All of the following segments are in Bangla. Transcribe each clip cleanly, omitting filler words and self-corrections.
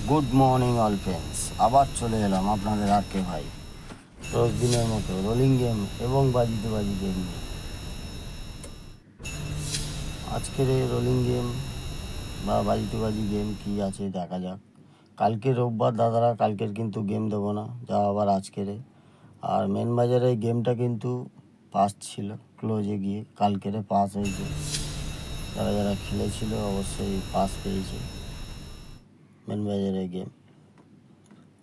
গুড মর্নিং অল ফ্রেন্ডস, আবার চলে এলাম আপনাদের আর কে ভাই রোজ দিনের মতো রোলিং গেম এবং বাজিতে বাজি গেম নিয়ে। আজকের এই রোলিং গেম বা বাজিতে বাজি গেম কি আছে দেখা যাক। কালকে রোববার দাদারা, কালকের কিন্তু গেম দেবো না, যা আবার আজকের। আর মেন বাজারে গেমটা কিন্তু পাস ছিল, ক্লোজে গিয়ে কালকের পাস হয়েছে। যারা যারা খেলেছিল অবশ্যই পাস পেয়েছে মেন বাজারে গেম।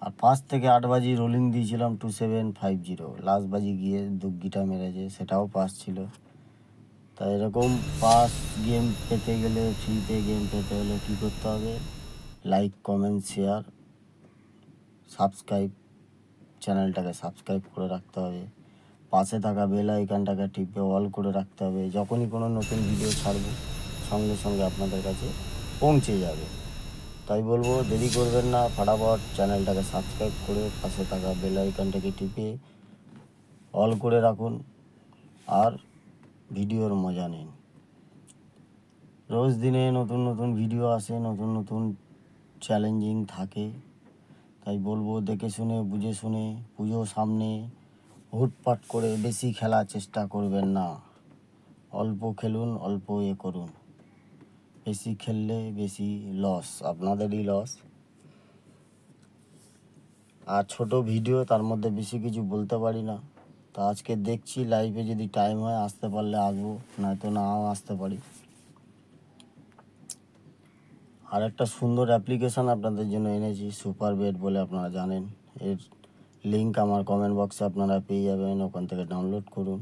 আর 5 থেকে 8 বাজি রোলিং দিয়েছিলাম 2750, লাস্ট বাজি গিয়ে দুগ্গিটা মেরেছে, সেটাও পাস ছিল। তাই এরকম পাস গেম পেতে গেলে, ফ্রিতে গেম পেতে হলে কী করতে হবে? লাইক, কমেন্ট, শেয়ার, সাবস্ক্রাইব, চ্যানেলটাকে সাবস্ক্রাইব করে রাখতে হবে। পাশে থাকা বেল আইকনটাকে টিপে অল করে রাখতে হবে। যখনই কোনো নতুন ভিডিও ছাড়ব সঙ্গে সঙ্গে আপনাদের কাছে পৌঁছে যাবে। তাই বলবো, দেরি করবেন না, ফটাফট চ্যানেলটাকে সাবস্ক্রাইব করে পাশে থাকা বেল আইকনটাকে টিপে অল করে রাখুন আর ভিডিওর মজা নিন। রোজ দিনে নতুন নতুন ভিডিও আসে, নতুন নতুন চ্যালেঞ্জিং থাকে। তাই বলবো, দেখে শুনে বুঝে শুনে, পুজো সামনে, হুটপাট করে বেশি খেলার চেষ্টা করবেন না। অল্প খেলুন, অল্প করুন। বেশি খেললে বেশি লস, আপনাদেরই লস। আর ছোট ভিডিও, তার মধ্যে বেশি কিছু বলতে পারি না। তা আজকে দেখছি লাইভে যদি টাইম হয়, আসতে পারলে আসবো, নয়তো নাও আসতে পারি। আর একটা সুন্দর অ্যাপ্লিকেশান আপনাদের জন্য এনেছি, সুপার বেট বলে, আপনারা জানেন। এর লিঙ্ক আমার কমেন্ট বক্সে আপনারা পেয়ে যাবেন, ওখান থেকে ডাউনলোড করুন।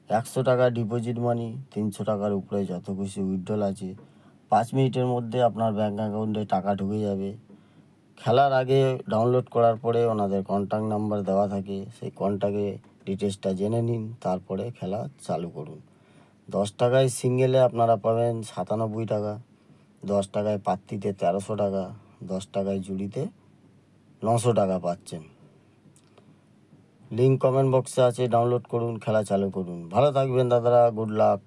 100 টাকা ডিপোজিট মানি, 300 টাকার উপরে যত খুশি উইথড্রল আছে। 5 মিনিটের মধ্যে আপনার ব্যাঙ্ক অ্যাকাউন্টে টাকা ঢুকে যাবে। খেলার আগে ডাউনলোড করার পরে ওনাদের কন্ট্যাক্ট নাম্বার দেওয়া থাকে, সেই কন্ট্যাক্টে ডিটেলসটা জেনে নিন, তারপরে খেলা চালু করুন। 10 টাকায় সিঙ্গেলে আপনারা পাবেন 97 টাকা, 10 টাকায় পাত্তিতে 1300 টাকা, 10 টাকায় জুড়িতে 900 টাকা পাচ্ছেন। লিঙ্ক কমেন্ট বক্সে আছে, ডাউনলোড করুন, খেলা চালু করুন। ভালো থাকবেন দাদারা, গুড লাক।